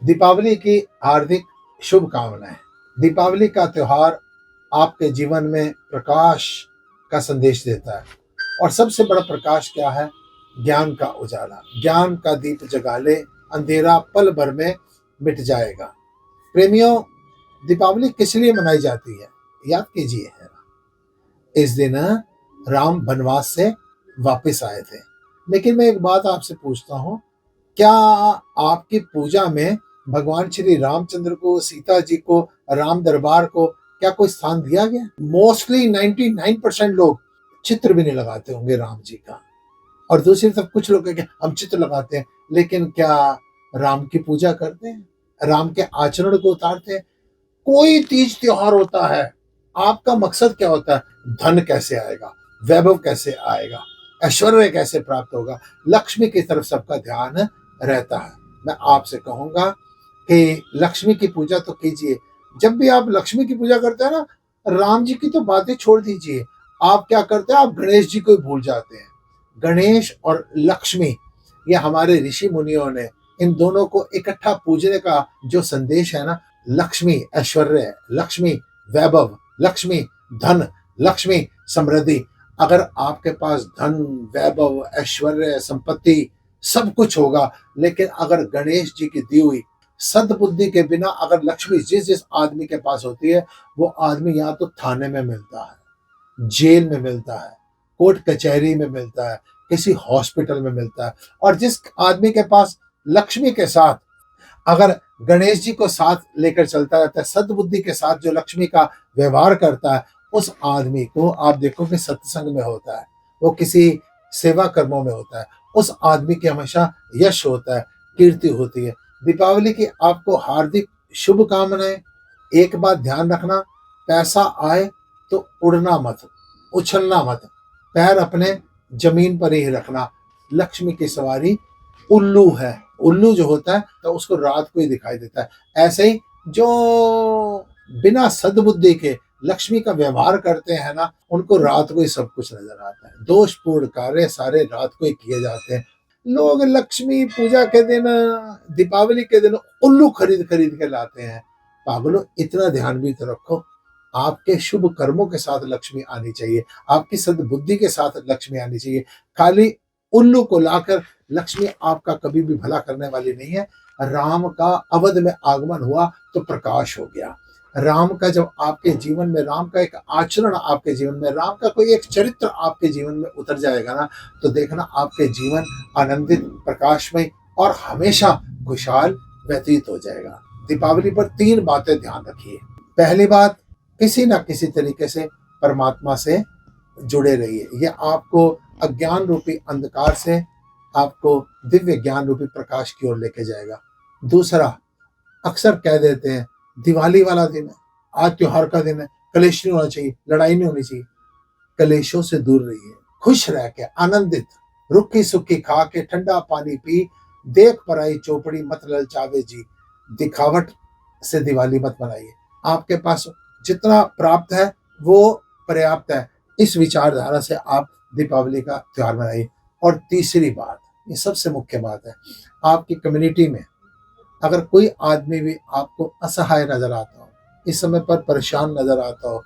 दीपावली की हार्दिक शुभकामनाएं। दीपावली का त्योहार आपके जीवन में प्रकाश का संदेश देता है। और सबसे बड़ा प्रकाश क्या है? ज्ञान का उजाला। ज्ञान का दीप जगा ले, अंधेरा पल भर में मिट जाएगा। प्रेमियों, दीपावली किस लिए मनाई जाती है? याद कीजिए, इस दिन राम वनवास से वापस आए थे। लेकिन मैं एक बात आपसे पूछता हूँ, क्या आपकी पूजा में भगवान श्री रामचंद्र को, सीता जी को, राम दरबार को क्या कोई स्थान दिया गया? मोस्टली 99% लोग चित्र भी नहीं लगाते होंगे राम जी का। और दूसरी तरफ कुछ लोग हैं कि हम चित्र लगाते हैं, लेकिन क्या राम की पूजा करते हैं? राम के आचरण को उतारते हैं? कोई तीज त्योहार होता है, आपका मकसद क्या होता है? धन कैसे आएगा, वैभव कैसे आएगा, ऐश्वर्य कैसे प्राप्त होगा, लक्ष्मी की तरफ सबका ध्यान रहता है। मैं आपसे कहूंगा कि लक्ष्मी की पूजा तो कीजिए। जब भी आप लक्ष्मी की पूजा करते हैं ना, राम जी की तो बातें छोड़ दीजिए, आप क्या करते हैं? आप गणेश जी को ही भूल जाते हैं। गणेश और लक्ष्मी, ये हमारे ऋषि मुनियों ने इन दोनों को इकट्ठा पूजने का जो संदेश है ना, लक्ष्मी ऐश्वर्य, लक्ष्मी वैभव, लक्ष्मी धन, लक्ष्मी समृद्धि। अगर आपके पास धन, वैभव, ऐश्वर्य, संपत्ति सब कुछ होगा, लेकिन अगर गणेश जी की दी हुई सद्बुद्धि के बिना अगर लक्ष्मी जिस जिस आदमी के पास होती है, वो आदमी या तो थाने में मिलता है, जेल में मिलता है, कोर्ट कचहरी में मिलता है, किसी हॉस्पिटल में मिलता है। और जिस आदमी के पास लक्ष्मी के साथ अगर गणेश जी को साथ लेकर चलता रहता है, सद्बुद्धि के साथ जो लक्ष्मी का व्यवहार करता है, उस आदमी को आप देखोगे सत्संग में होता है, वो किसी सेवा कर्मों में होता है, उस आदमी की हमेशा यश होता है, कीर्ति होती है। दीपावली की आपको हार्दिक शुभकामनाएं। एक बात ध्यान रखना, पैसा आए तो उड़ना मत, उछलना मत, पैर अपने जमीन पर ही रखना। लक्ष्मी की सवारी उल्लू है। उल्लू जो होता है तो उसको रात को ही दिखाई देता है। ऐसे ही जो बिना सद्बुद्धि के लक्ष्मी का व्यवहार करते हैं ना, उनको रात को ही सब कुछ नजर आता है। दोषपूर्ण कार्य सारे रात को ही किए जाते हैं। लोग लक्ष्मी पूजा के दिन, दीपावली के दिन उल्लू खरीद खरीद के लाते हैं। पागलों, इतना ध्यान भी तो रखो, आपके शुभ कर्मों के साथ लक्ष्मी आनी चाहिए, आपकी सद्बुद्धि के साथ लक्ष्मी आनी चाहिए। खाली उल्लू को लाकर लक्ष्मी आपका कभी भी भला करने वाली नहीं है। राम का अवध में आगमन हुआ तो प्रकाश हो गया। राम का जब आपके जीवन में, राम का एक आचरण आपके जीवन में, राम का कोई एक चरित्र आपके जीवन में उतर जाएगा ना, तो देखना आपके जीवन आनंदित, प्रकाशमय और हमेशा खुशहाल व्यतीत हो जाएगा। दीपावली पर 3 बातें ध्यान रखिए। पहली बात, किसी ना किसी तरीके से परमात्मा से जुड़े रहिए। ये आपको अज्ञान रूपी अंधकार से आपको दिव्य ज्ञान रूपी प्रकाश की ओर लेके जाएगा। दूसरा, अक्सर कह देते हैं दिवाली वाला दिन है, आज त्योहार का दिन है, कलेश नहीं होना चाहिए, लड़ाई नहीं होनी चाहिए। कलेशों से दूर रहिए, खुश रह के आनंदित, रुखी सुखी खा के ठंडा पानी पी, देख पराई चौपड़ी मत ललचावे जी। दिखावट से दिवाली मत मनाइए। आपके पास जितना प्राप्त है वो पर्याप्त है। इस विचारधारा से आप दीपावली का त्योहार मनाइए। और तीसरी बात, ये सबसे मुख्य बात है, आपकी कम्युनिटी में अगर कोई आदमी भी आपको असहाय नजर आता हो, इस समय पर परेशान नजर आता हो,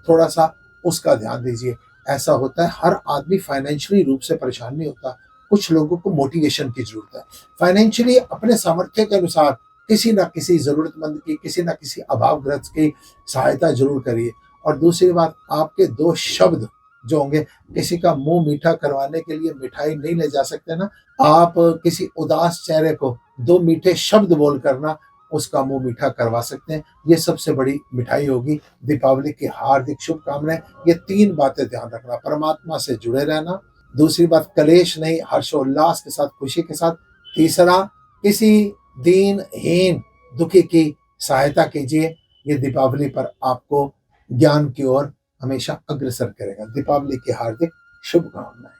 थोड़ा सा उसका ध्यान दीजिए। ऐसा होता है, हर आदमी फाइनेंशियली रूप से परेशान नहीं होता। कुछ लोगों को मोटिवेशन की जरूरत है। फाइनेंशियली अपने सामर्थ्य के अनुसार किसी ना किसी जरूरतमंद की, किसी ना किसी अभावग्रस्त की सहायता जरूर करिए। और दूसरी बात, आपके 2 शब्द जो होंगे, किसी का मुंह मीठा करवाने के लिए मिठाई नहीं ले जा सकते ना, आप किसी उदास चेहरे को 2 मीठे शब्द बोल कर ना उसका मुंह मीठा करवा सकते हैं। ये सबसे बड़ी मिठाई होगी। दीपावली की हार्दिक शुभकामनाएं। ये 3 बातें ध्यान रखना, परमात्मा से जुड़े रहना, दूसरी बात कलेश नहीं, हर्षोल्लास के साथ, खुशी के साथ, तीसरा किसी दीनहीन दुखी की सहायता कीजिए। ये दीपावली पर आपको ज्ञान की ओर हमेशा अग्रसर करेगा। दीपावली की हार्दिक शुभकामनाएं।